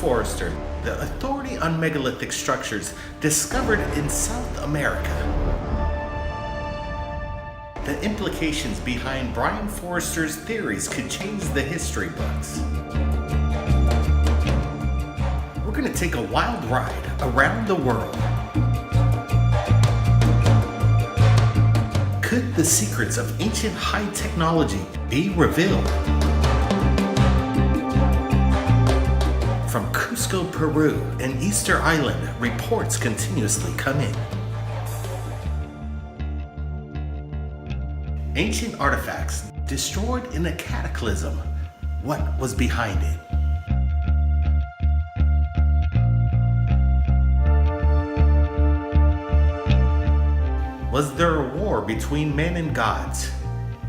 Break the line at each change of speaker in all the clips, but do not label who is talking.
Forrester, the authority on megalithic structures discovered in South America. The implications behind Brian Forrester's theories could change the history books. We're going to take a wild ride around the world. Could the secrets of ancient high technology be revealed? From Cusco, Peru, and Easter Island, reports continuously come in. Ancient artifacts destroyed in a cataclysm. What was behind it? Was there a war between men and gods?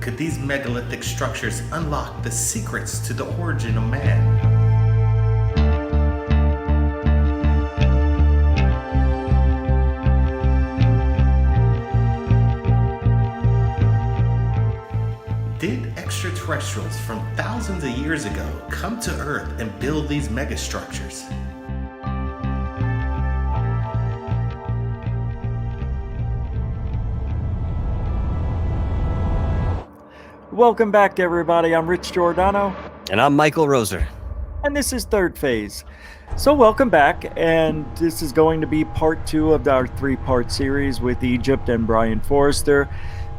Could these megalithic structures unlock the secrets to the origin of man? Did extraterrestrials from thousands of years ago come to Earth and build these megastructures?
Welcome back, everybody. I'm Rich Giordano.
And I'm Michael Roser.
And this is Third Phase. So welcome back, and this is going to be part 2 of our 3-part series with Egypt and Brian Forrester.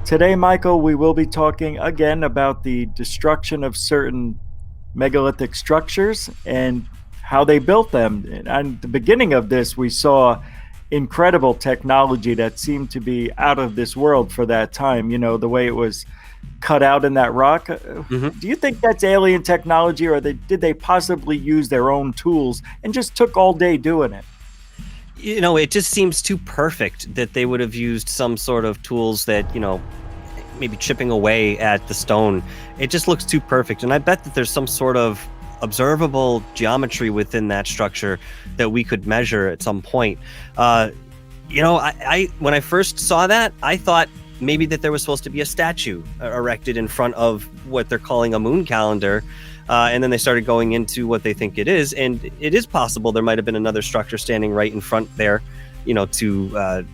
Today, Michael, we will be talking again about the destruction of certain megalithic structures and how they built them. And at the beginning of this, we saw incredible technology that seemed to be out of this world for that time. You know, the way it was cut out in that rock. Do you think that's alien technology, or did they possibly use their own tools and just took all day doing it?
You know, it just seems too perfect that they would have used some sort of tools that, you know, maybe chipping away at the stone. It just looks too perfect. And I bet that there's some sort of observable geometry within that structure that we could measure at some point. You know, I when I first saw that, I thought maybe that there was supposed to be a statue erected in front of what they're calling a moon calendar. And then they started going into what they think it is. And it is possible there might have been another structure standing right in front there, you know, to,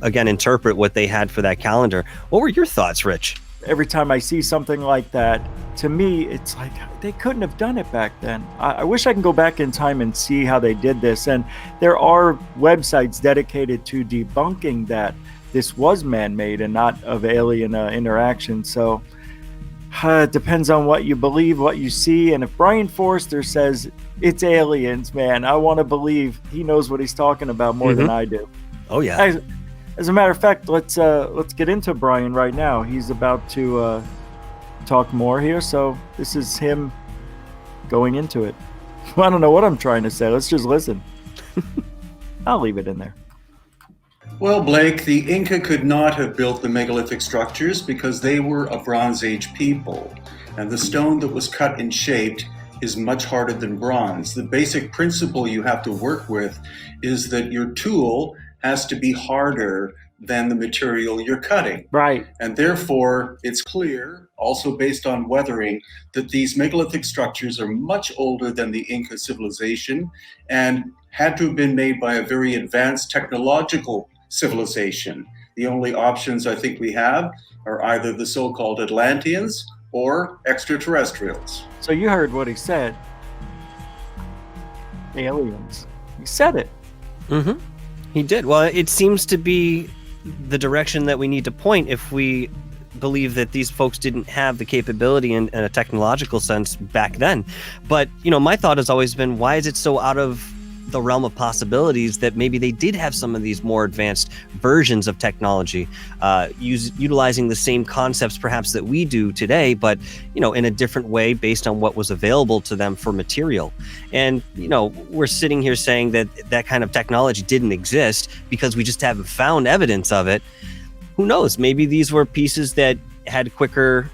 again, interpret what they had for that calendar. What were your thoughts, Rich?
Every time I see something like that, to me, it's like they couldn't have done it back then. I wish I can go back in time and see how they did this. And there are websites dedicated to debunking that this was man-made and not of alien interaction. So it depends on what you believe, what you see. And if Brian Forrester says it's aliens, man, I want to believe he knows what he's talking about more than I do.
Oh, yeah.
As a matter of fact, let's get into Brian right now. He's about to talk more here. So this is him going into it. I don't know what I'm trying to say. Let's just listen. I'll leave it in there.
Well, Blake, the Inca could not have built the megalithic structures because they were a Bronze Age people, and the stone that was cut and shaped is much harder than bronze. The basic principle you have to work with is that your tool has to be harder than the material you're cutting.
Right.
And therefore, it's clear, also based on weathering, that these megalithic structures are much older than the Inca civilization and had to have been made by a very advanced technological civilization. The only options I think we have are either the so-called Atlanteans or extraterrestrials.
So you heard what he said. Aliens. He said it.
He did. Well, it seems to be the direction that we need to point if we believe that these folks didn't have the capability in a technological sense back then. But, you know, my thought has always been, why is it so out of the realm of possibilities that maybe they did have some of these more advanced versions of technology, utilizing the same concepts perhaps that we do today, but, you know, in a different way based on what was available to them for material. And, you know, we're sitting here saying that that kind of technology didn't exist because we just haven't found evidence of it. Who knows? Maybe these were pieces that had quicker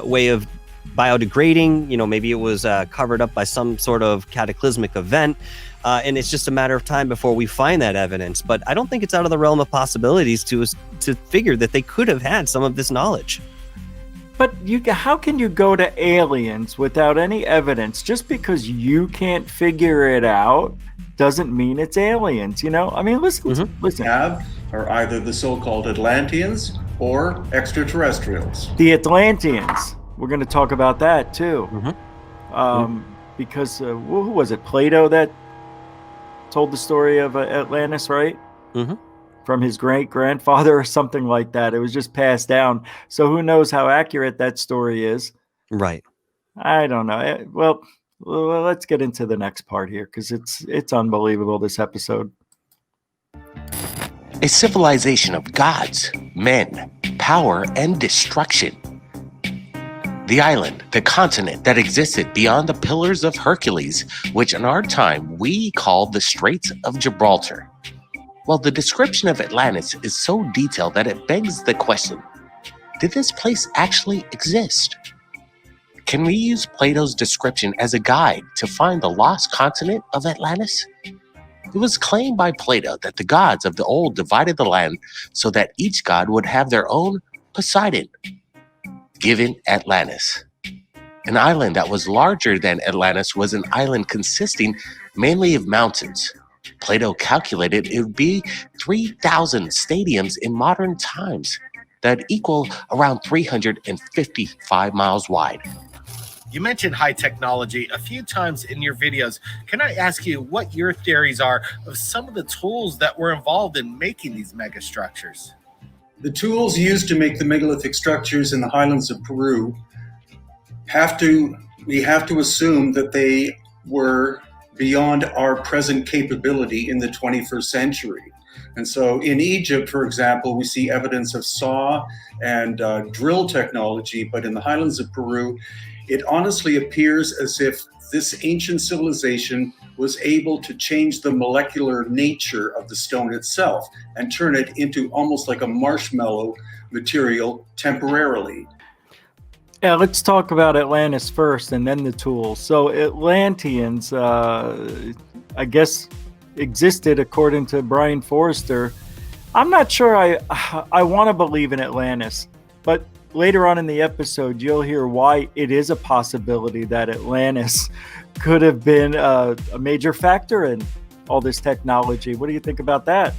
way of biodegrading. You know, maybe it was covered up by some sort of cataclysmic event, and it's just a matter of time before we find that evidence. But I don't think it's out of the realm of possibilities to figure that they could have had some of this knowledge.
But how can you go to aliens without any evidence? Just because you can't figure it out doesn't mean it's aliens, you know? I mean, listen.
Have are either the so-called Atlanteans or extraterrestrials.
The Atlanteans. We're going to talk about that too.
Mm-hmm.
Because who was it? Plato that told the story of Atlantis, right?
Mm-hmm.
From his great-grandfather or something like that. It was just passed down. So who knows how accurate that story is?
Right.
I don't know. Well, let's get into the next part here because it's unbelievable, this episode.
A civilization of gods, men, power, and destruction. The island, the continent that existed beyond the Pillars of Hercules, which in our time we call the Straits of Gibraltar. Well, the description of Atlantis is so detailed that it begs the question, did this place actually exist? Can we use Plato's description as a guide to find the lost continent of Atlantis? It was claimed by Plato that the gods of the old divided the land so that each god would have their own Poseidon, given Atlantis. An island that was larger than Atlantis was an island consisting mainly of mountains. Plato calculated it would be 3,000 stadiums in modern times that equal around 355 miles wide.
You mentioned high technology a few times in your videos. Can I ask you what your theories are of some of the tools that were involved in making these megastructures?
The tools used to make the megalithic structures in the highlands of Peru we have to assume that they were beyond our present capability in the 21st century. And so in Egypt, for example, we see evidence of saw and drill technology, but in the highlands of Peru, it honestly appears as if this ancient civilization was able to change the molecular nature of the stone itself and turn it into almost like a marshmallow material temporarily.
Yeah, let's talk about Atlantis first and then the tools. So Atlanteans, I guess, existed according to Brian Forrester. I'm not sure I want to believe in Atlantis, but later on in the episode, you'll hear why it is a possibility that Atlantis could have been a major factor in all this technology. What do you think about that?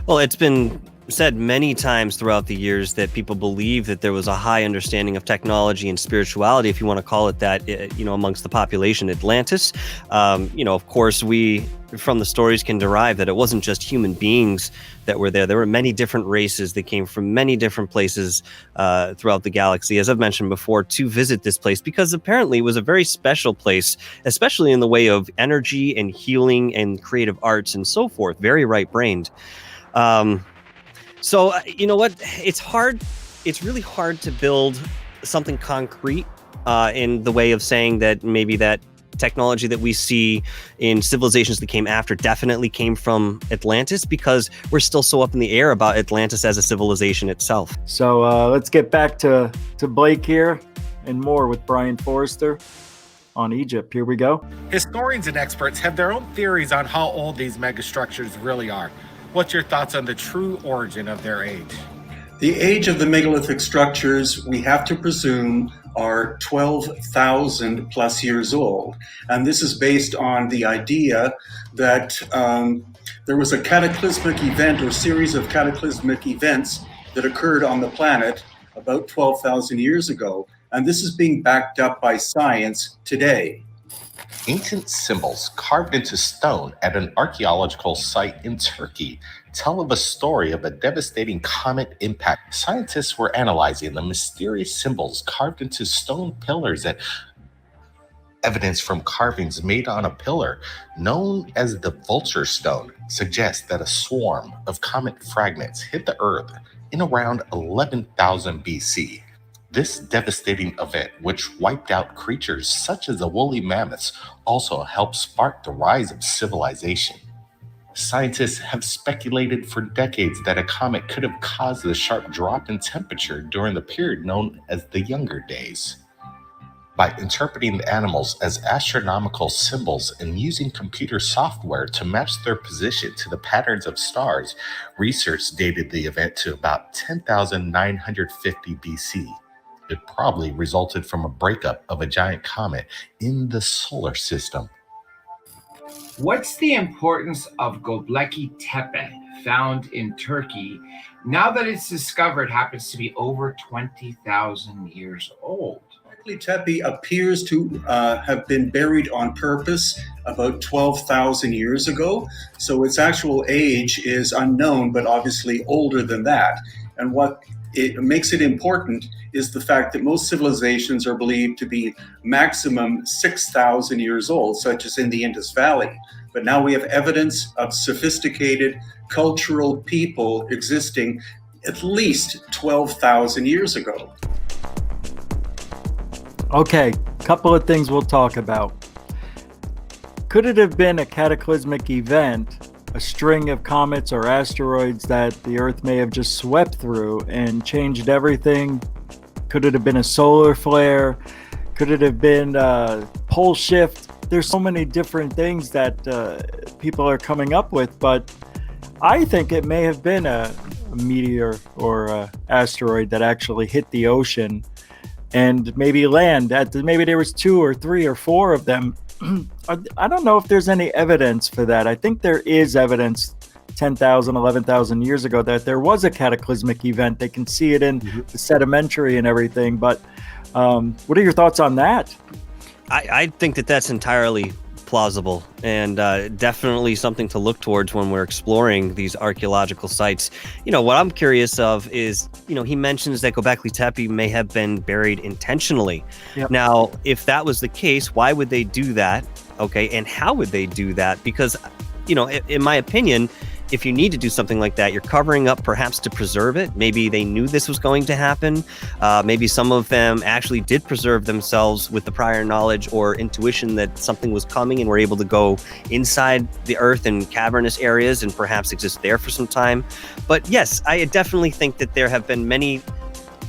Well, it's been said many times throughout the years that people believe that there was a high understanding of technology and spirituality, if you want to call it that, amongst the population. Atlantis, of course, we from the stories can derive that it wasn't just human beings that were there. There were many different races that came from many different places throughout the galaxy, as I've mentioned before, to visit this place because apparently it was a very special place, especially in the way of energy and healing and creative arts and so forth. Very right-brained. So, you know what? It's hard. It's really hard to build something concrete in the way of saying that maybe that technology that we see in civilizations that came after definitely came from Atlantis, because we're still so up in the air about Atlantis as a civilization itself.
So let's get back to Blake here and more with Brian Forrester on Egypt. Here we go.
Historians and experts have their own theories on how old these megastructures really are. What's your thoughts on the true origin of their age?
The age of the megalithic structures, we have to presume, are 12,000 plus years old. And this is based on the idea that there was a cataclysmic event or series of cataclysmic events that occurred on the planet about 12,000 years ago. And this is being backed up by science today.
Ancient symbols carved into stone at an archaeological site in Turkey tell of a story of a devastating comet impact. Scientists were analyzing the mysterious symbols carved into stone pillars that evidence from carvings made on a pillar known as the vulture stone suggests that a swarm of comet fragments hit the earth in around 11,000 BC. This devastating event, which wiped out creatures such as the woolly mammoths, also helped spark the rise of civilization. Scientists have speculated for decades that a comet could have caused the sharp drop in temperature during the period known as the Younger Days. By interpreting the animals as astronomical symbols and using computer software to match their position to the patterns of stars, research dated the event to about 10,950 BC.
it probably resulted from a breakup of a giant comet in the solar system.
What's the importance of Göbekli Tepe, found in Turkey, now that it's discovered happens to be over 20,000 years old?
Göbekli Tepe appears to have been buried on purpose about 12,000 years ago. So its actual age is unknown, but obviously older than that. And what it makes it important is the fact that most civilizations are believed to be maximum 6,000 years old, such as in the Indus Valley. But now we have evidence of sophisticated cultural people existing at least 12,000 years ago.
Okay, couple of things we'll talk about. Could it have been a cataclysmic event, a string of comets or asteroids that the Earth may have just swept through and changed everything? Could it have been a solar flare? Could it have been a pole shift? There's so many different things that people are coming up with, but I think it may have been a meteor or an asteroid that actually hit the ocean and maybe land at maybe there was 2 or 3 or 4 of them. I don't know if there's any evidence for that. I think there is evidence 10,000, 11,000 years ago that there was a cataclysmic event. They can see it in the sedimentary and everything. But what are your thoughts on that?
I think that that's entirely plausible and definitely something to look towards when we're exploring these archaeological sites. What I'm curious of is, he mentions that Göbekli Tepe may have been buried intentionally.
Yep.
Now, if that was the case, why would they do that? Okay, and how would they do that? Because, in my opinion, if you need to do something like that, you're covering up perhaps to preserve it. Maybe they knew this was going to happen. Maybe some of them actually did preserve themselves with the prior knowledge or intuition that something was coming and were able to go inside the earth in cavernous areas and perhaps exist there for some time. But yes, I definitely think that there have been many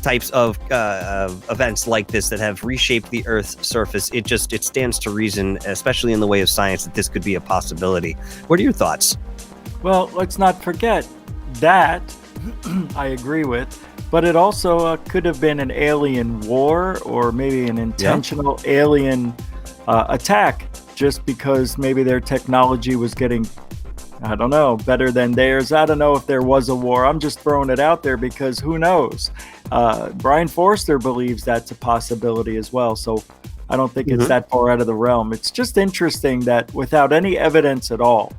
types of events like this that have reshaped the Earth's surface. It stands to reason, especially in the way of science, that this could be a possibility. What are your thoughts?
Well, let's not forget that I agree with, but it also could have been an alien war or maybe an intentional alien attack just because maybe their technology was getting, I don't know, better than theirs. I don't know if there was a war. I'm just throwing it out there because who knows? Brian Forster believes that's a possibility as well. So I don't think it's that far out of the realm. It's just interesting that without any evidence at all,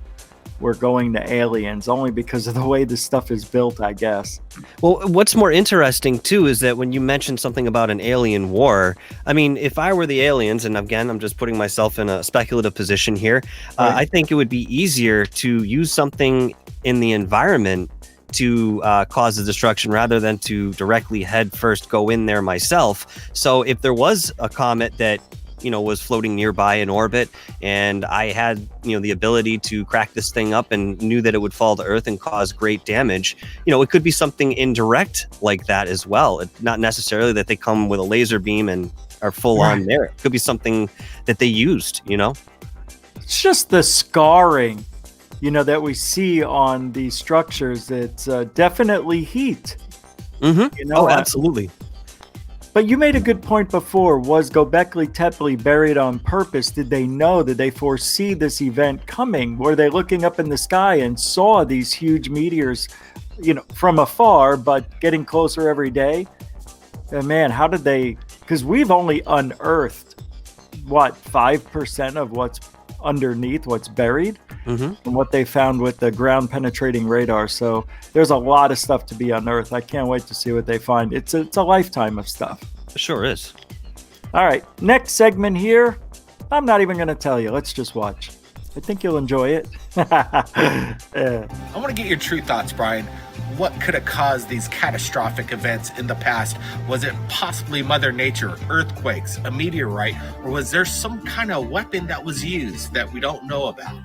we're going to aliens only because of the way this stuff is built, I guess.
Well, what's more interesting, too, is that when you mentioned something about an alien war, I mean, if I were the aliens, and again, I'm just putting myself in a speculative position here, I think it would be easier to use something in the environment to cause the destruction rather than to directly head first go in there myself. So if there was a comet that was floating nearby in orbit and I had, the ability to crack this thing up and knew that it would fall to Earth and cause great damage, it could be something indirect like that as well. Not necessarily that they come with a laser beam and are full on there. It could be something that they used,
It's just the scarring, that we see on these structures. It's definitely heat.
Oh, absolutely.
But you made a good point before. Was Göbekli Tepe buried on purpose? Did they know? Did they foresee this event coming? Were they looking up in the sky and saw these huge meteors, from afar, but getting closer every day? And man, how did they? Because we've only unearthed, 5% of what's underneath, what's buried, and what they found with the ground penetrating radar. So there's a lot of stuff to be unearthed. I can't wait to see what they find. It's a lifetime of stuff.
It sure is.
All right, next segment here. I'm not even going to tell you. Let's just watch. I think you'll enjoy it.
I want to get your true thoughts, Brian. What could have caused these catastrophic events in the past? Was it possibly Mother Nature, earthquakes, a meteorite, or was there some kind of weapon that was used that we don't know about?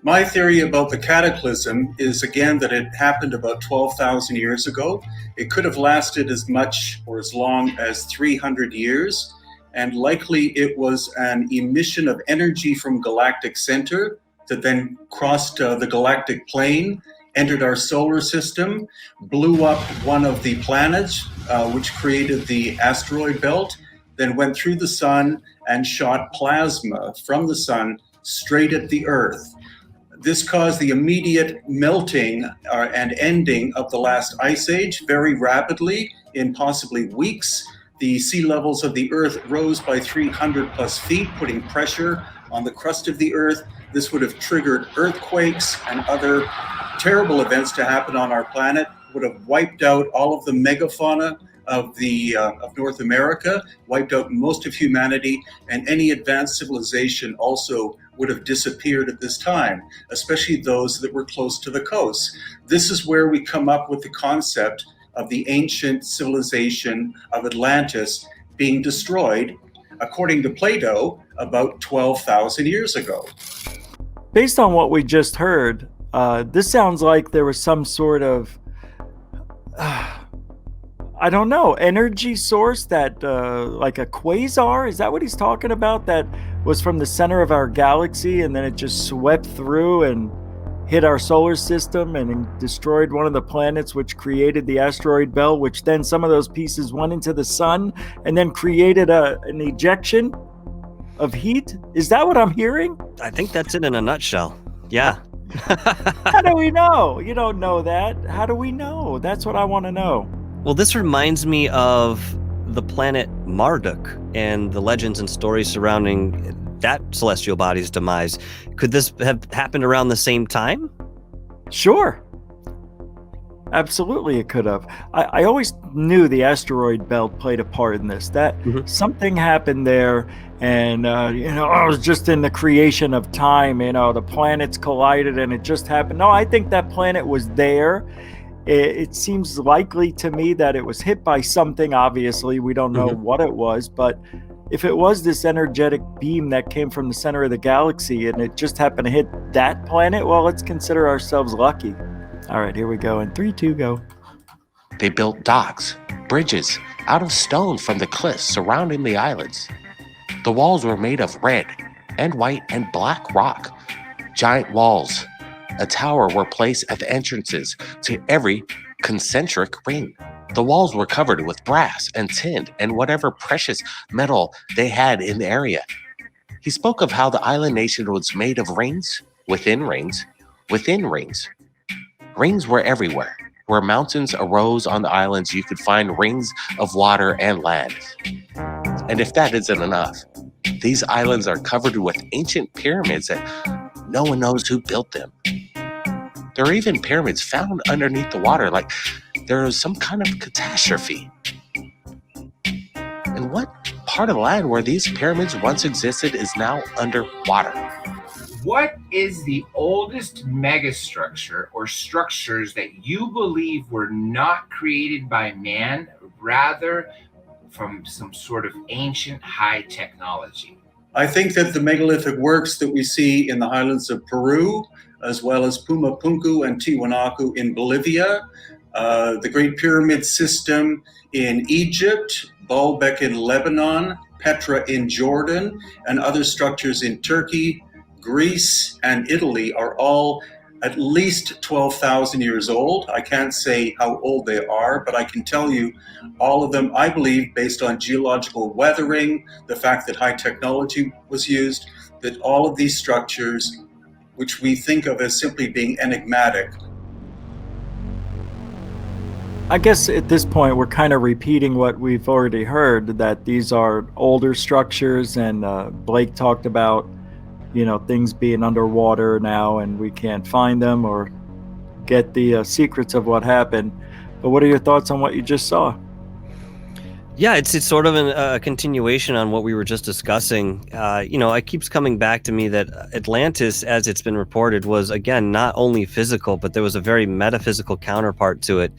My theory about the cataclysm is, again, that it happened about 12,000 years ago. It could have lasted as much or as long as 300 years, and likely it was an emission of energy from galactic center that then crossed the galactic plane entered our solar system, blew up one of the planets, which created the asteroid belt, then went through the sun and shot plasma from the sun straight at the Earth. This caused the immediate melting and ending of the last ice age very rapidly, in possibly weeks. The sea levels of the Earth rose by 300 plus feet, putting pressure on the crust of the Earth. This would have triggered earthquakes and other terrible events to happen on our planet, would have wiped out all of the megafauna of North America, wiped out most of humanity, and any advanced civilization also would have disappeared at this time, especially those that were close to the coast. This is where we come up with the concept of the ancient civilization of Atlantis being destroyed, according to Plato, about 12,000 years ago.
Based on what we just heard, this sounds like there was some sort of, I don't know, energy source that, like a quasar? Is that what he's talking about? That was from the center of our galaxy and then it just swept through and hit our solar system and destroyed one of the planets, which created the asteroid belt, which then some of those pieces went into the sun and then created an ejection of heat? Is that what I'm hearing?
I think that's it in a nutshell. Yeah.
How do we know? You don't know that. How do we know? That's what I want to know.
Well, this reminds me of the planet Marduk and the legends and stories surrounding that celestial body's demise. Could this have happened around the same time?
Sure. Absolutely, it could have. I always knew the asteroid belt played a part in this. That something happened there, and it was just in the creation of time. The planets collided, and it just happened. No, I think that planet was there. It seems likely to me that it was hit by something. Obviously, we don't know what it was, but if it was this energetic beam that came from the center of the galaxy and it just happened to hit that planet, well, let's consider ourselves lucky. All right, here we go. In 3, 2, go.
They built docks, bridges out of stone from the cliffs surrounding the islands. The walls were made of red and white and black rock. Giant walls, a tower were placed at the entrances to every concentric ring. The walls were covered with brass and tin and whatever precious metal they had in the area. He spoke of how the island nation was made of rings, within rings, within rings. Rings were everywhere. Where mountains arose on the islands, you could find rings of water and land. And if that isn't enough, these islands are covered with ancient pyramids that no one knows who built them. There are even pyramids found underneath the water, like there was some kind of catastrophe. And what part of the land where these pyramids once existed is now underwater?
What is the oldest megastructure or structures that you believe were not created by man, rather from some sort of ancient high technology?
I think that the megalithic works that we see in the highlands of Peru, as well as Pumapunku and Tiwanaku in Bolivia, the Great Pyramid System in Egypt, Baalbek in Lebanon, Petra in Jordan, and other structures in Turkey, Greece, and Italy are all at least 12,000 years old. I can't say how old they are, but I can tell you all of them, I believe, based on geological weathering, the fact that high technology was used, that all of these structures, which we think of as simply being enigmatic.
I guess at this point we're kind of repeating what we've already heard, that these are older structures, and Blake talked about things being underwater now and we can't find them or get the secrets of what happened. But what are your thoughts on what you just saw?
Yeah, it's sort of a continuation on what we were just discussing. It keeps coming back to me that Atlantis, as it's been reported, was, again, not only physical, but there was a very metaphysical counterpart to it.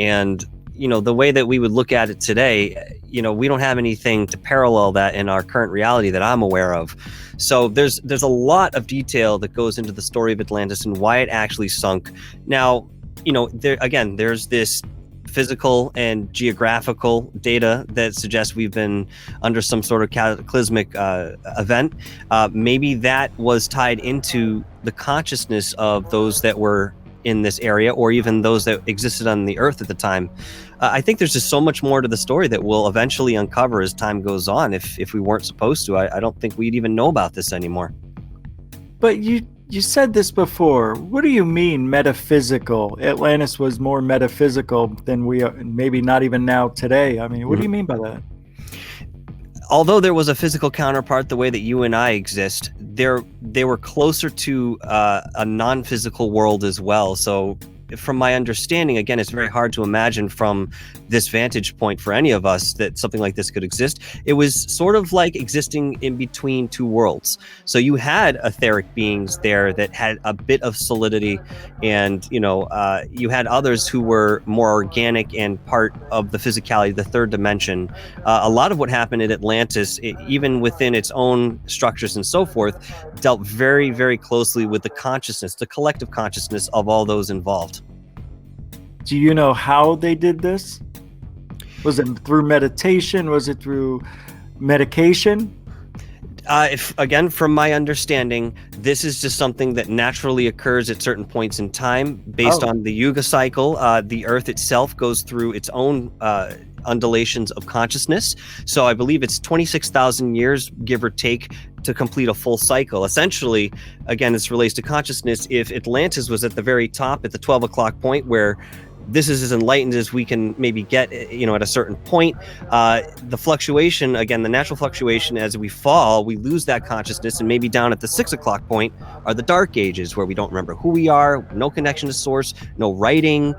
And, the way that we would look at it today, we don't have anything to parallel that in our current reality that I'm aware of. So there's a lot of detail that goes into the story of Atlantis and why it actually sunk. Now, there's this physical and geographical data that suggests we've been under some sort of cataclysmic event. Maybe that was tied into the consciousness of those that were in this area, or even those that existed on the Earth at the time. I think there's just so much more to the story that we'll eventually uncover as time goes on. If we weren't supposed to, I don't think we'd even know about this anymore.
But you said this before. What do you mean metaphysical? Atlantis was more metaphysical than we are, maybe not even now today. I mean, what do you mean by that?
Although there was a physical counterpart, the way that you and I exist, they were closer to a non-physical world as well. So from my understanding, again, it's very hard to imagine from this vantage point for any of us that something like this could exist. It was sort of like existing in between two worlds. So you had etheric beings there that had a bit of solidity, and you had others who were more organic and part of the physicality, the third dimension. A lot of what happened in Atlantis, even within its own structures and so forth, dealt very, very closely with the consciousness, the collective consciousness of all those involved.
Do you know how they did this? Was it through meditation? Was it through medication?
Again, from my understanding, this is just something that naturally occurs at certain points in time based on the Yuga cycle. The Earth itself goes through its own undulations of consciousness. So I believe it's 26,000 years, give or take, to complete a full cycle. Essentially, again, this relates to consciousness. If Atlantis was at the very top at the 12 o'clock point, where this is as enlightened as we can maybe get, at a certain point, the fluctuation, again, the natural fluctuation, as we fall, we lose that consciousness, and maybe down at the 6 o'clock point are the dark ages, where we don't remember who we are, no connection to source, no writing,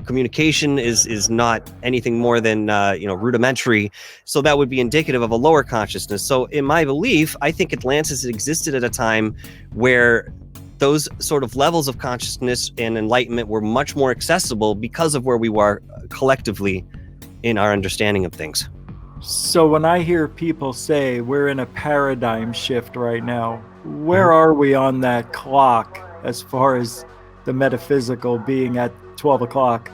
communication is not anything more than rudimentary. So that would be indicative of a lower consciousness. So in my belief, I think Atlantis existed at a time where those sort of levels of consciousness and enlightenment were much more accessible because of where we were collectively in our understanding of things.
So when I hear people say we're in a paradigm shift right now, where are we on that clock as far as the metaphysical being at 12 o'clock?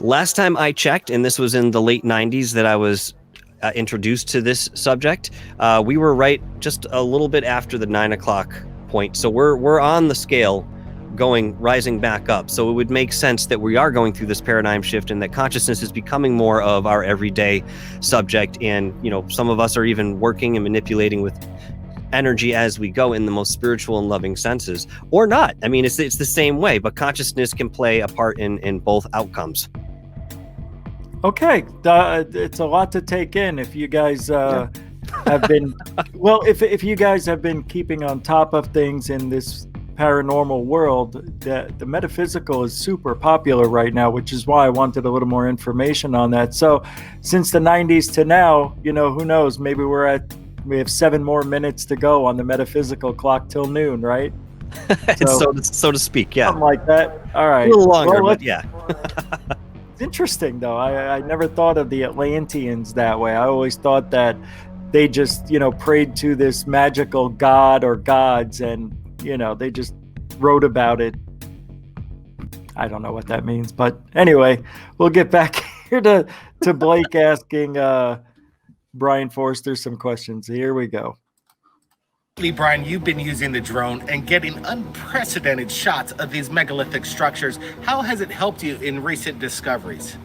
Last time I checked, and this was in the late 90s that I was introduced to this subject, we were right just a little bit after the 9 o'clock point. So we're on the scale rising back up. So it would make sense that we are going through this paradigm shift, and that consciousness is becoming more of our everyday subject. And, some of us are even working and manipulating with energy as we go in the most spiritual and loving senses, or not. I mean, it's the same way, but consciousness can play a part in both outcomes.
Okay, it's a lot to take in. If you guys have been, if you guys have been keeping on top of things in this paranormal world, the metaphysical is super popular right now, which is why I wanted a little more information on that. So since the 90s to now, who knows, maybe we have 7 more minutes to go on the metaphysical clock till noon, right?
So to speak, yeah.
Something like that. All right.
A little longer, but yeah.
It's interesting, though. I never thought of the Atlanteans that way. I always thought that they just, prayed to this magical god or gods, and, they just wrote about it. I don't know what that means, but anyway, we'll get back here to Blake asking Brian Forster some questions. Here we go.
Brian, you've been using the drone and getting unprecedented shots of these megalithic structures. How has it helped you in recent discoveries?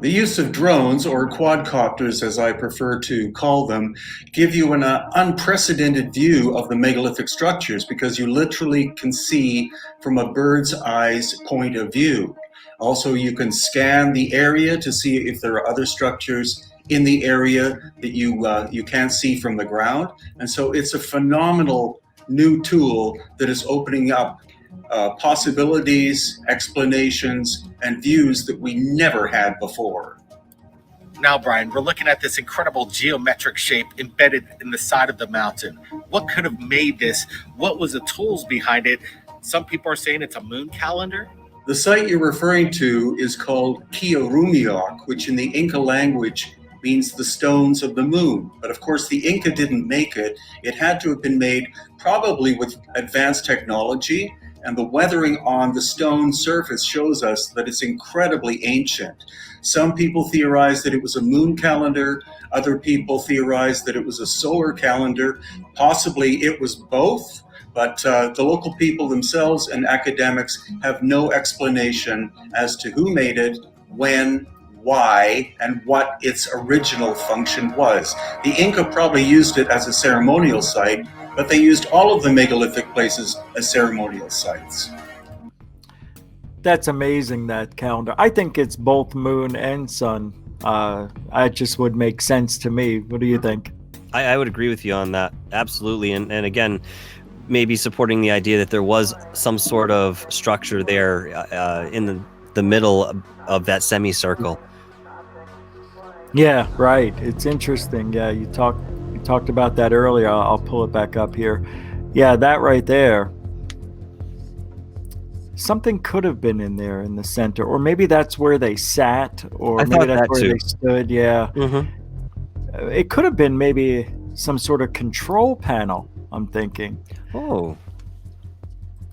The use of drones, or quadcopters as I prefer to call them, give you an unprecedented view of the megalithic structures, because you literally can see from a bird's eyes point of view. Also, you can scan the area to see if there are other structures in the area that you can't see from the ground. And so it's a phenomenal new tool that is opening up possibilities, explanations, and views that we never had before.
Now, Brian, we're looking at this incredible geometric shape embedded in the side of the mountain. What could have made this? What was the tools behind it? Some people are saying it's a moon calendar.
The site you're referring to is called Kiarumiok, which in the Inca language means the stones of the moon. But of course, the Inca didn't make it. It had to have been made probably with advanced technology, and the weathering on the stone surface shows us that it's incredibly ancient. Some people theorize that it was a moon calendar. Other people theorize that it was a solar calendar. Possibly it was both, But the local people themselves and academics have no explanation as to who made it, when, why, and what its original function was. The Inca probably used it as a ceremonial site, but they used all of the megalithic places as ceremonial sites.
That's amazing, that calendar. I think it's both moon and sun. It just would make sense to me. What do you think?
I would agree with you on that. Absolutely. And again, maybe supporting the idea that there was some sort of structure there in the middle of that semicircle.
Yeah, right. It's interesting. Yeah, you talked about that earlier. I'll pull it back up here. Yeah, that right there. Something could have been in there in the center, or maybe that's where they sat, or maybe that's where they stood. Yeah.
Mm-hmm.
It could have been maybe some sort of control panel, I'm thinking.
Oh.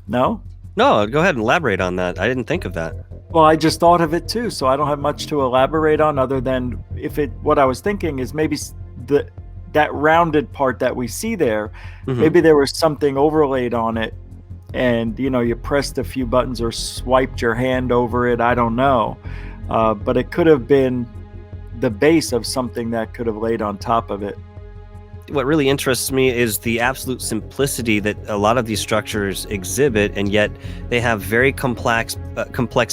No?
No, go ahead and elaborate on that. I didn't think of that.
Well, I just thought of it too, so I don't have much to elaborate on other than what I was thinking is maybe that rounded part that we see there, maybe there was something overlaid on it, and you pressed a few buttons or swiped your hand over it. I don't know, but it could have been the base of something that could have laid on top of it.
What really interests me is the absolute simplicity that a lot of these structures exhibit, and yet they have very complex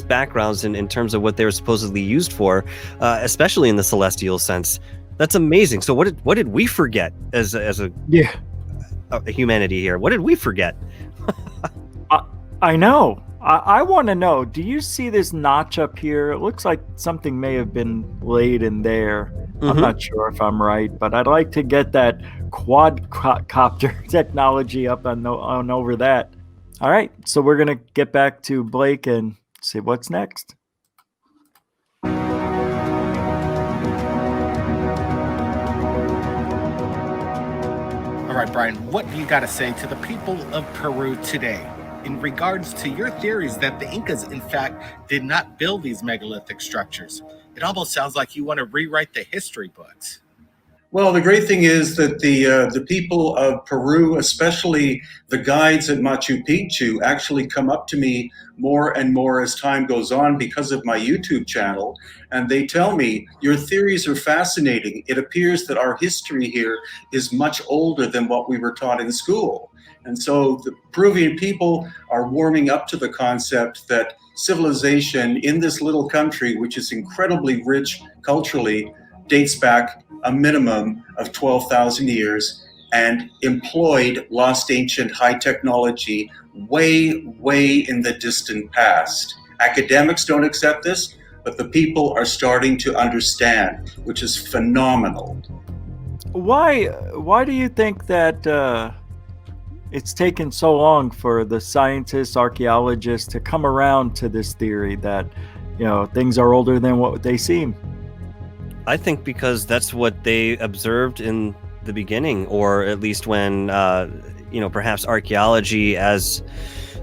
backgrounds in terms of what they were supposedly used for, especially in the celestial sense. That's amazing. So what did we forget as a humanity here? What did we forget?
I know. I want to know, do you see this notch up here? It looks like something may have been laid in there. I'm not sure if I'm right, but I'd like to get that quadcopter technology up on over that. All right, so we're going to get back to Blake and see what's next.
All right, Brian, what do you got to say to the people of Peru today in regards to your theories that the Incas, in fact, did not build these megalithic structures? It almost sounds like you want to rewrite the history books.
Well, the great thing is that the people of Peru, especially the guides at Machu Picchu, actually come up to me more and more as time goes on because of my YouTube channel. And they tell me, your theories are fascinating. It appears that our history here is much older than what we were taught in school. And so the Peruvian people are warming up to the concept that civilization in this little country, which is incredibly rich culturally, dates back a minimum of 12,000 years and employed lost ancient high technology way, way in the distant past. Academics don't accept this, but the people are starting to understand, which is phenomenal.
Why do you think that it's taken so long for the scientists, archaeologists to come around to this theory that, things are older than what they seem?
I think because that's what they observed in the beginning, or at least when, perhaps archaeology as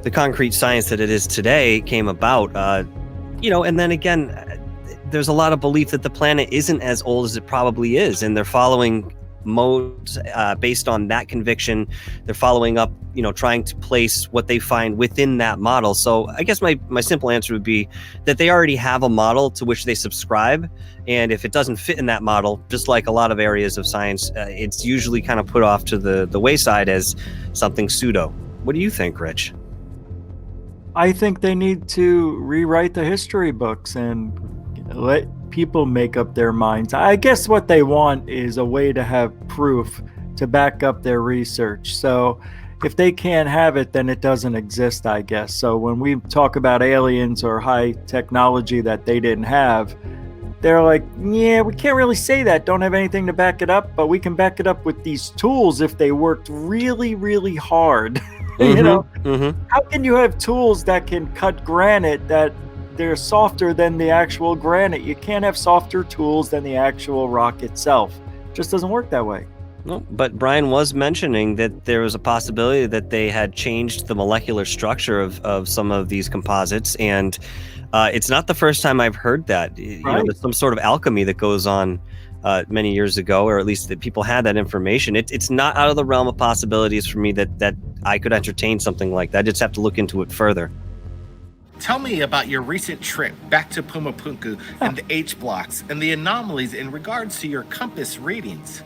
the concrete science that it is today came about, and then again, there's a lot of belief that the planet isn't as old as it probably is, and they're following modes based on that conviction. They're following up, trying to place what they find within that model. So I guess my simple answer would be that they already have a model to which they subscribe, and if it doesn't fit in that model, just like a lot of areas of science, it's usually kind of put off to the wayside as something pseudo. What do you think, Rich?
I think they need to rewrite the history books and let people make up their minds. I guess what they want is a way to have proof to back up their research. So if they can't have it, then it doesn't exist, I guess. So when we talk about aliens or high technology that they didn't have, they're like, yeah, we can't really say that, don't have anything to back it up, but we can back it up with these tools if they worked really, really hard. How can you have tools that can cut granite that they're softer than the actual granite? You can't have softer tools than the actual rock itself. It just doesn't work that way.
No, but Brian was mentioning that there was a possibility that they had changed the molecular structure of some of these composites, and it's not the first time I've heard that.
Right.
There's some sort of alchemy that goes on many years ago, or at least that people had that information. It's not out of the realm of possibilities for me that I could entertain something like that. I just have to look into it further.
Tell me about your recent trip back to Pumapunku and the H blocks and the anomalies in regards to your compass readings.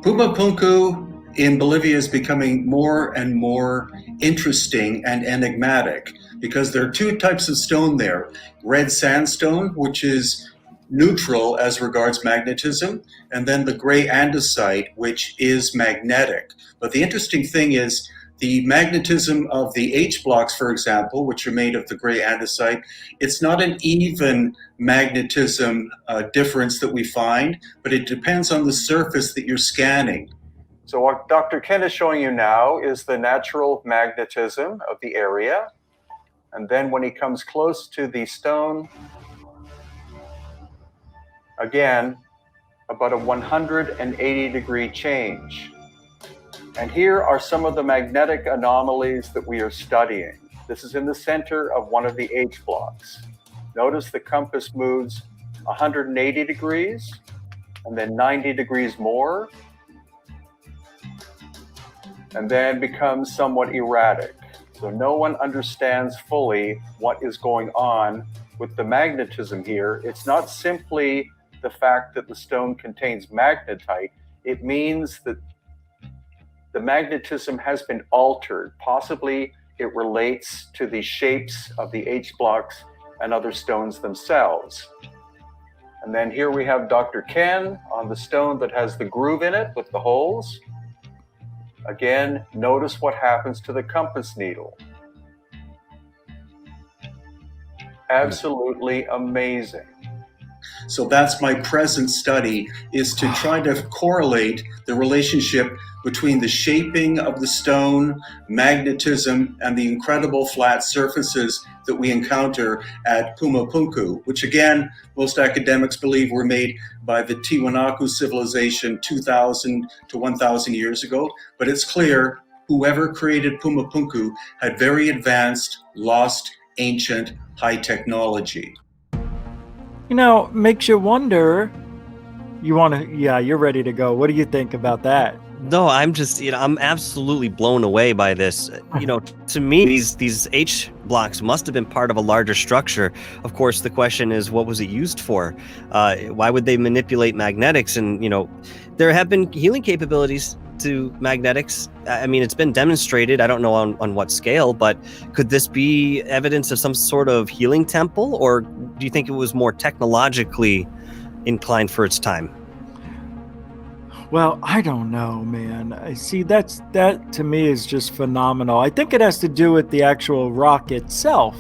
Pumapunku in Bolivia is becoming more and more interesting and enigmatic because there are two types of stone there. Red sandstone, which is neutral as regards magnetism, and then the gray andesite, which is magnetic. But the interesting thing is the magnetism of the H blocks, for example, which are made of the gray andesite, it's not an even magnetism difference that we find, but it depends on the surface that you're scanning.
So what Dr. Ken is showing you now is the natural magnetism of the area. And then when he comes close to the stone, again, about a 180-degree change. And here are some of the magnetic anomalies that we are studying. This is in the center of one of the H blocks. Notice the compass moves 180 degrees and then 90 degrees more, and then becomes somewhat erratic. So no one understands fully what is going on with the magnetism here. It's not simply the fact that the stone contains magnetite. It means that the magnetism has been altered. Possibly it relates to the shapes of the H blocks and other stones themselves. And then here we have Dr. Ken on the stone that has the groove in it with the holes. Again, notice what happens to the compass needle. Absolutely amazing.
So that's my present study, is to try to correlate the relationship between the shaping of the stone, magnetism, and the incredible flat surfaces that we encounter at Pumapunku, which again, most academics believe were made by the Tiwanaku civilization 2,000 to 1,000 years ago. But it's clear whoever created Pumapunku had very advanced, lost, ancient, high technology.
You know, makes you wonder. You're ready to go. What do you think about that?
No, I'm just, I'm absolutely blown away by this. To me, these H blocks must have been part of a larger structure. Of course, the question is, what was it used for? Why would they manipulate magnetics? And, there have been healing capabilities to magnetics. I mean, it's been demonstrated. I don't know on what scale, but could this be evidence of some sort of healing temple? Or do you think it was more technologically inclined for its time?
Well, I don't know, man. I see that to me is just phenomenal. I think it has to do with the actual rock itself.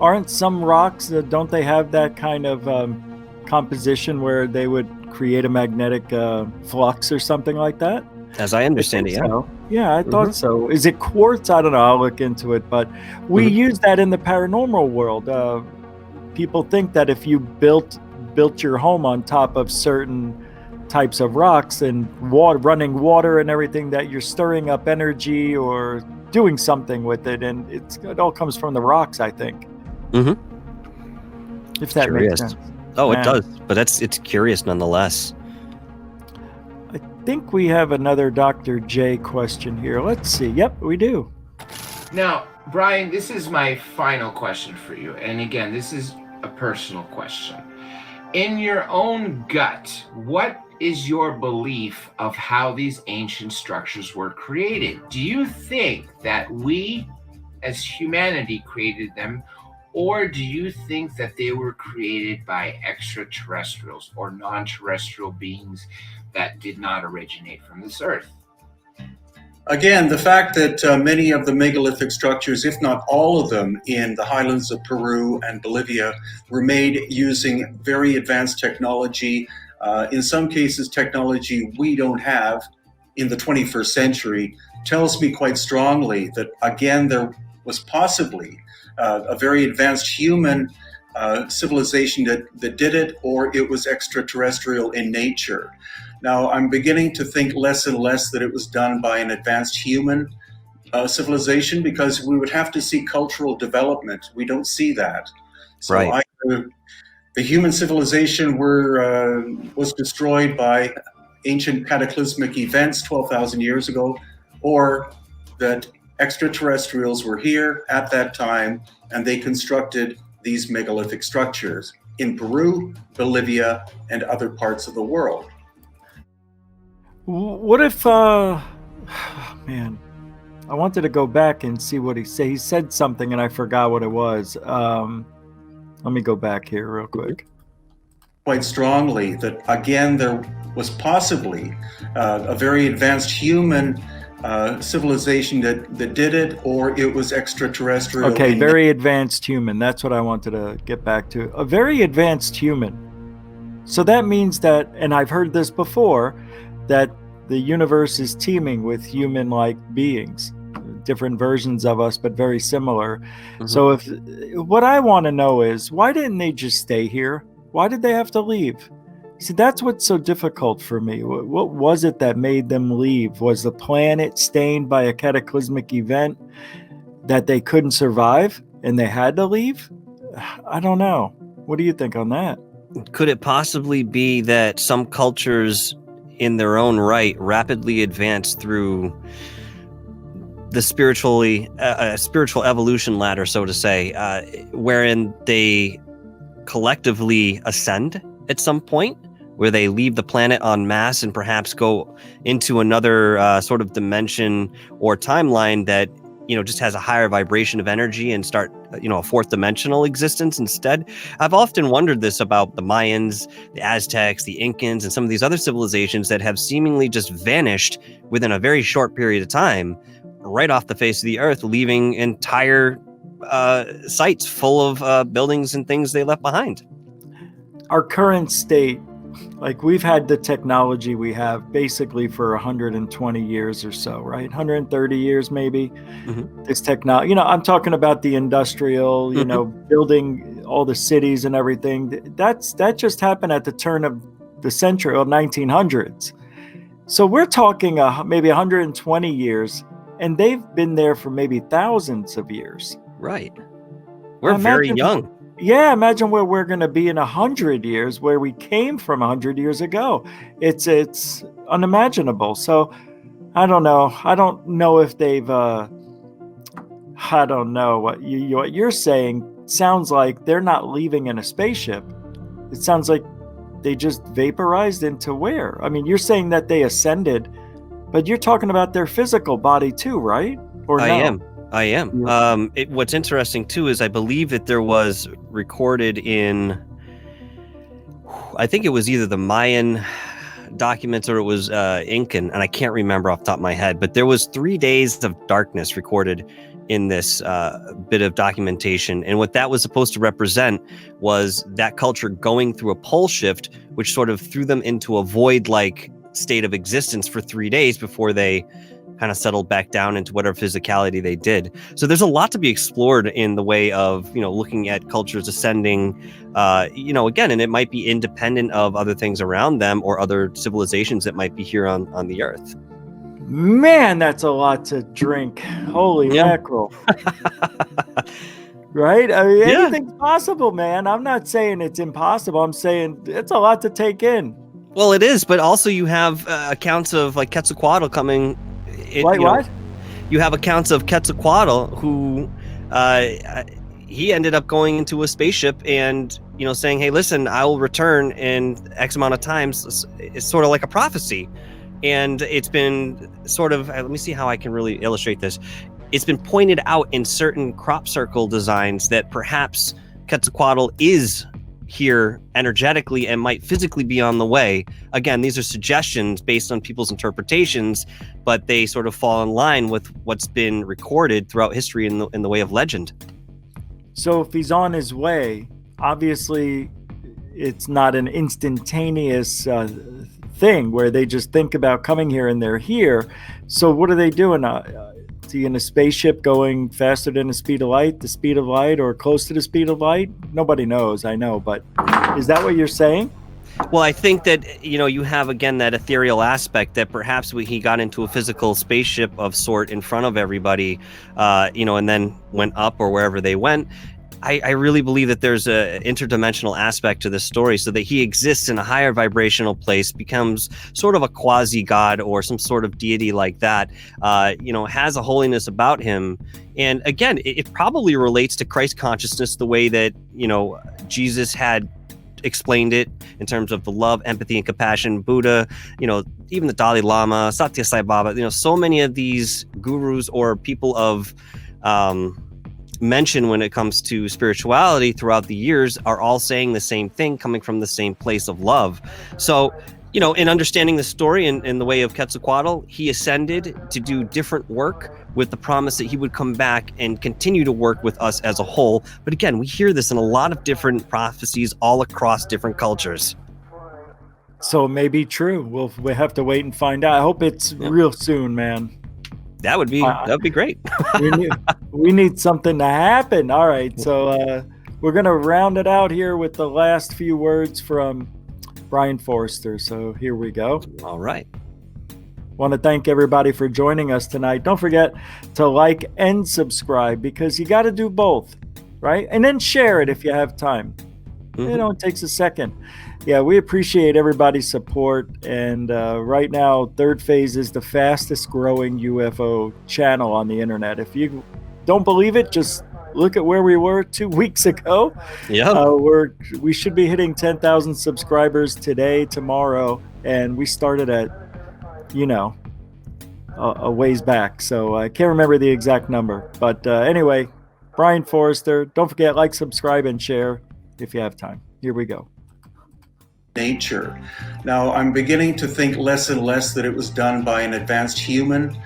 Aren't some rocks, don't they have that kind of composition where they would create a magnetic flux or something like that?
As I understand it, yeah.
So. Yeah, I thought so. Is it quartz? I don't know. I'll look into it. But we use that in the paranormal world. People think that if you built your home on top of certain types of rocks and running water and everything, that you're stirring up energy or doing something with it, and it all comes from the rocks, I think. If that makes sense.
Oh, it does, but it's curious nonetheless.
I think we have another Dr. J question here. Let's see. Yep, we do.
Now, Brian, this is my final question for you, and again, this is a personal question. In your own gut, what is your belief of how these ancient structures were created? Do you think that we as humanity created them, or do you think that they were created by extraterrestrials or non-terrestrial beings that did not originate from this earth?
Again, the fact that many of the megalithic structures, if not all of them, in the highlands of Peru and Bolivia were made using very advanced technology, in some cases technology we don't have in the 21st century, tells me quite strongly that, again, there was possibly a very advanced human civilization that did it, or it was extraterrestrial in nature. Now, I'm beginning to think less and less that it was done by an advanced human civilization, because we would have to see cultural development. We don't see that. So
right.
either the human civilization was destroyed by ancient cataclysmic events 12,000 years ago, or that extraterrestrials were here at that time and they constructed these megalithic structures in Peru, Bolivia, and other parts of the world.
What if, man, I wanted to go back and see what he said. He said something and I forgot what it was. Let me go back here real quick.
Quite strongly that, again, there was possibly a very advanced human civilization that did it, or it was extraterrestrial.
Okay, very advanced human. That's what I wanted to get back to. A very advanced human. So that means that, and I've heard this before, that the universe is teeming with human-like beings, different versions of us, but very similar. Mm-hmm. So what I want to know is, why didn't they just stay here? Why did they have to leave? See, that's what's so difficult for me. What was it that made them leave? Was the planet stained by a cataclysmic event that they couldn't survive and they had to leave? I don't know. What do you think on that?
Could it possibly be that some cultures in their own right rapidly advance through the spiritual evolution ladder, so to say, wherein they collectively ascend at some point, where they leave the planet en masse and perhaps go into another sort of dimension or timeline that, just has a higher vibration of energy and start, a fourth dimensional existence instead. I've often wondered this about the Mayans, the Aztecs, the Incans, and some of these other civilizations that have seemingly just vanished within a very short period of time, right off the face of the earth, leaving entire sites full of buildings and things they left behind.
Our current state, like we've had the technology we have basically for 120 years or so, right? 130 years maybe. Mm-hmm. This technology, I'm talking about the industrial, building all the cities and everything. That just happened at the turn of the century, or 1900s. So we're talking maybe 120 years, and they've been there for maybe thousands of years.
Right. We're very young.
Yeah, imagine where we're going to be in 100 years, where we came from 100 years ago. It's unimaginable. So I don't know. I don't know if they've. I don't know what you're saying. Sounds like they're not leaving in a spaceship. It sounds like they just vaporized into where? I mean, you're saying that they ascended, but you're talking about their physical body too, right? Or
I
no?
I am. What's interesting too is I believe that there was recorded in, I think it was either the Mayan documents or it was Incan, and I can't remember off the top of my head, but there was 3 days of darkness recorded in this bit of documentation. And what that was supposed to represent was that culture going through a pole shift, which sort of threw them into a void-like state of existence for 3 days before they kind of settled back down into whatever physicality they did. So there's a lot to be explored in the way of, looking at cultures ascending, again, and it might be independent of other things around them or other civilizations that might be here on the earth.
Man, that's a lot to drink. Holy mackerel. Right? I mean, anything's possible, man. I'm not saying it's impossible. I'm saying it's a lot to take in.
Well, it is, but also you have accounts of like Quetzalcoatl coming.
What?
You have accounts of Quetzalcoatl who he ended up going into a spaceship and saying, "Hey, listen, I will return in X amount of times." It's sort of like a prophecy, and it's been sort of. Let me see how I can really illustrate this. It's been pointed out in certain crop circle designs that perhaps Quetzalcoatl is here energetically and might physically be on the way. Again, these are suggestions based on people's interpretations, but they sort of fall in line with what's been recorded throughout history in the way of legend.
So if he's on his way, obviously it's not an instantaneous thing where they just think about coming here and they're here. So what are they doing? Is he in a spaceship going faster than the speed of light, or close to the speed of light? Nobody knows, I know, but is that what you're saying?
Well, I think that, you have, again, that ethereal aspect that perhaps he got into a physical spaceship of sort in front of everybody, and then went up or wherever they went. I really believe that there's a interdimensional aspect to this story, so that he exists in a higher vibrational place, becomes sort of a quasi-god or some sort of deity like that, has a holiness about him. And again, it probably relates to Christ consciousness the way that, Jesus had explained it in terms of the love, empathy, and compassion. Buddha, even the Dalai Lama, Satya Sai Baba, so many of these gurus or people of mention when it comes to spirituality throughout the years are all saying the same thing, coming from the same place of love. So, in understanding the story in the way of Quetzalcoatl, he ascended to do different work with the promise that he would come back and continue to work with us as a whole. But again, we hear this in a lot of different prophecies all across different cultures.
So it may be true. We'll have to wait and find out. I hope it's real soon, man.
That would be great.
we need something to happen. All right, so we're gonna round it out here with the last few words from Brian Forrester. So here we go.
All right.
Want to thank everybody for joining us tonight. Don't forget to like and subscribe, because you got to do both, right? And then share it if you have time.
Mm-hmm.
It takes a second. Yeah, we appreciate everybody's support. And right now, Third Phase is the fastest growing UFO channel on the internet. If you don't believe it, just look at where we were 2 weeks ago.
Yeah.
We should be hitting 10,000 subscribers today, tomorrow. And we started at, a ways back. So I can't remember the exact number. But anyway, Brian Forrester, don't forget, like, subscribe, and share if you have time. Here we go.
Nature. Now, I'm beginning to think less and less that it was done by an advanced human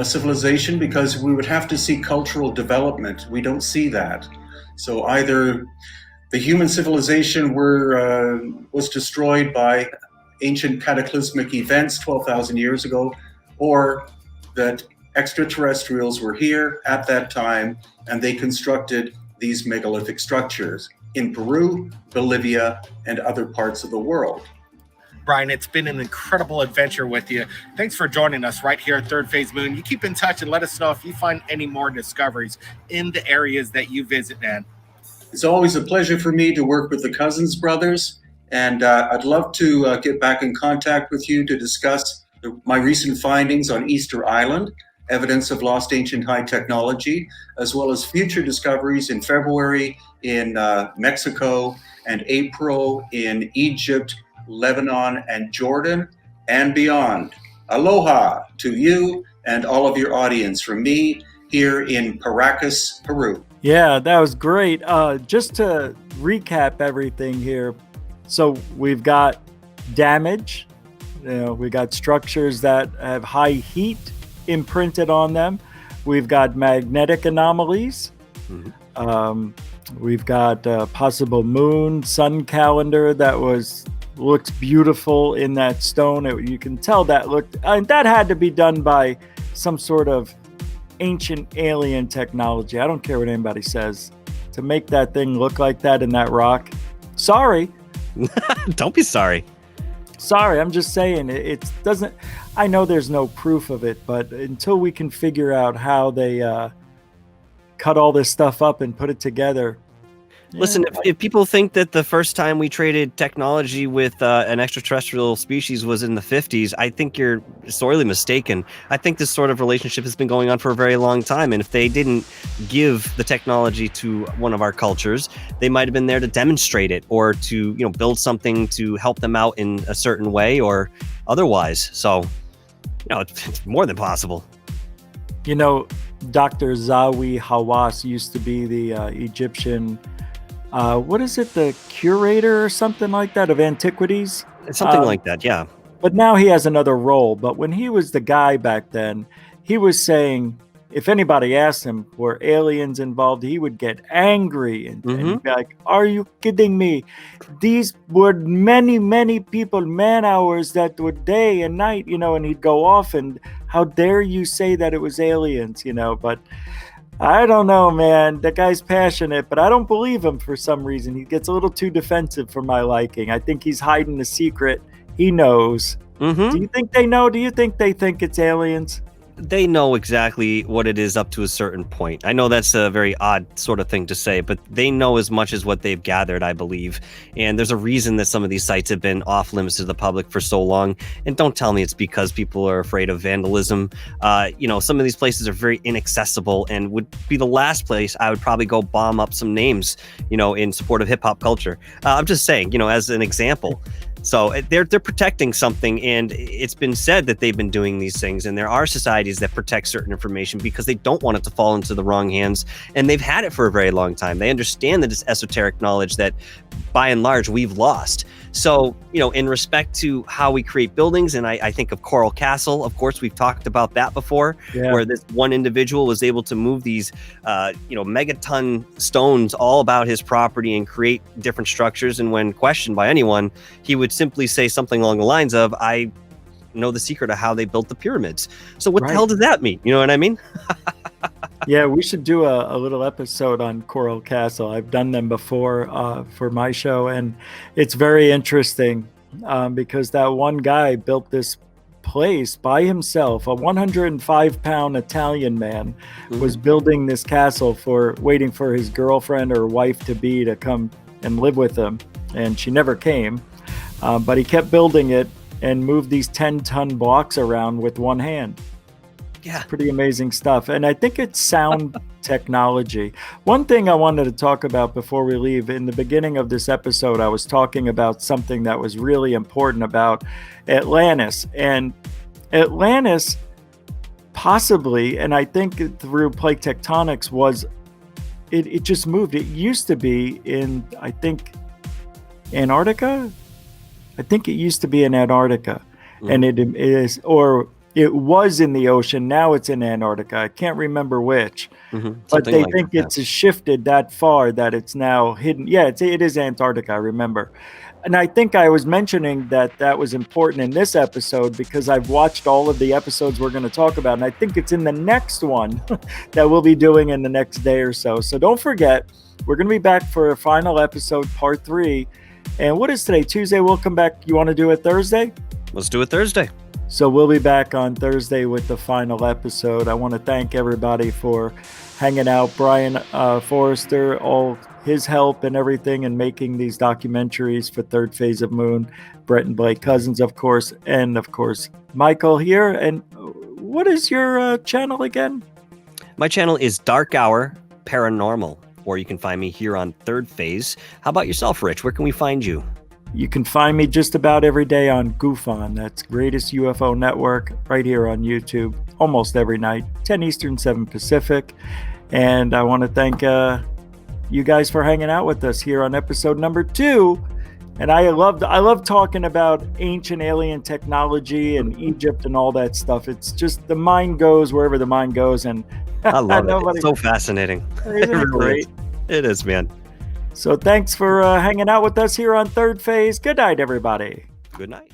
civilization, because we would have to see cultural development. We don't see that. So either the human civilization was destroyed by ancient cataclysmic events 12,000 years ago, or that extraterrestrials were here at that time and they constructed these megalithic structures in Peru, Bolivia, and other parts of the world.
Brian, it's been an incredible adventure with you. Thanks for joining us right here at Third Phase Moon. You keep in touch and let us know if you find any more discoveries in the areas that you visit, man.
It's always a pleasure for me to work with the Cousins brothers, and I'd love to get back in contact with you to discuss my recent findings on Easter Island, evidence of lost ancient high technology, as well as future discoveries in February in Mexico and April in Egypt, Lebanon, and Jordan, and beyond. Aloha to you and all of your audience from me here in Paracas, Peru.
Yeah, that was great. Just to recap everything here. So we've got damage. We got structures that have high heat imprinted on them. We've got magnetic anomalies. Mm-hmm. We've got possible moon, sun calendar that looked beautiful in that stone. You can tell that that had to be done by some sort of ancient alien technology. I don't care what anybody says. To make that thing look like that in that rock. Sorry.
Don't be sorry.
Sorry, I'm just saying it doesn't. I know there's no proof of it, but until we can figure out how they cut all this stuff up and put it together.
Listen, if people think that the first time we traded technology with an extraterrestrial species was in the 50s, I think you're sorely mistaken. I think this sort of relationship has been going on for a very long time. And if they didn't give the technology to one of our cultures, they might have been there to demonstrate it or to, build something to help them out in a certain way or otherwise. So, it's more than possible.
Dr. Zawi Hawass used to be the Egyptian what is it, the curator or something like that of antiquities?
Something like that, yeah.
But now he has another role. But when he was the guy back then, he was saying if anybody asked him, were aliens involved, he would get angry and he'd be like, are you kidding me? These were many, many people, man hours that were day and night, and he'd go off and how dare you say that it was aliens, but I don't know, man. That guy's passionate, but I don't believe him for some reason. He gets a little too defensive for my liking. I think he's hiding the secret. He knows. Mm-hmm. Do you think they know? Do you think they think it's aliens?
they know exactly what it is up to a certain point. I know that's a very odd sort of thing to say, but they know as much as what they've gathered, I believe. And there's a reason that some of these sites have been off limits to the public for so long. And don't tell me it's because people are afraid of vandalism. Some of these places are very inaccessible and would be the last place I would probably go bomb up some names, in support of hip hop culture. I'm just saying, as an example. So they're protecting something, and it's been said that they've been doing these things, and there are societies that protect certain information because they don't want it to fall into the wrong hands, and they've had it for a very long time. They understand that it's esoteric knowledge that, by and large, we've lost. So, in respect to how we create buildings, and I think of Coral Castle, of course, we've talked about that before, where this one individual was able to move these, megaton stones all about his property and create different structures. And when questioned by anyone, he would simply say something along the lines of, I know the secret of how they built the pyramids. So what the hell does that mean? You know what I mean?
Yeah, we should do a little episode on Coral Castle. I've done them before for my show, and it's very interesting because that one guy built this place by himself. A 105-pound Italian man was building this castle waiting for his girlfriend or wife-to-be to come and live with him, and she never came. But he kept building it and moved these 10-ton blocks around with one hand.
Yeah.
It's pretty amazing stuff. And I think it's sound technology. One thing I wanted to talk about before we leave, in the beginning of this episode, I was talking about something that was really important about Atlantis. And Atlantis possibly, and I think through plate tectonics, it just moved. It used to be in, I think, Antarctica. I think it used to be in Antarctica. And it was in the ocean. Now it's in Antarctica. I can't remember which. But they think it's shifted that far that it's now hidden. Yeah, it is Antarctica, I remember. And I think I was mentioning that was important in this episode because I've watched all of the episodes we're going to talk about. And I think it's in the next one that we'll be doing in the next day or so. So don't forget, we're going to be back for a final episode, part 3. And what is today? Tuesday. We'll come back. You want to do it Thursday?
Let's do it Thursday.
So we'll be back on Thursday with the final episode. I want to thank everybody for hanging out. Brian Forrester, all his help and everything in making these documentaries for Third Phase of Moon. Brett and Blake Cousins, of course. And, of course, Michael here. And what is your channel again?
My channel is Dark Hour Paranormal, or you can find me here on Third Phase. How about yourself, Rich? Where can we find you?
You can find me just about every day on GoofOn. That's Greatest UFO Network, right here on YouTube, almost every night, 10 Eastern, 7 Pacific. And I want to thank you guys for hanging out with us here on episode number 2. And I love talking about ancient alien technology and Egypt and all that stuff. It's just the mind goes wherever the mind goes. And
I love it. It's so fascinating.
Isn't it great?
It is, man.
So thanks for hanging out with us here on Third Phase. Good night, everybody.
Good night.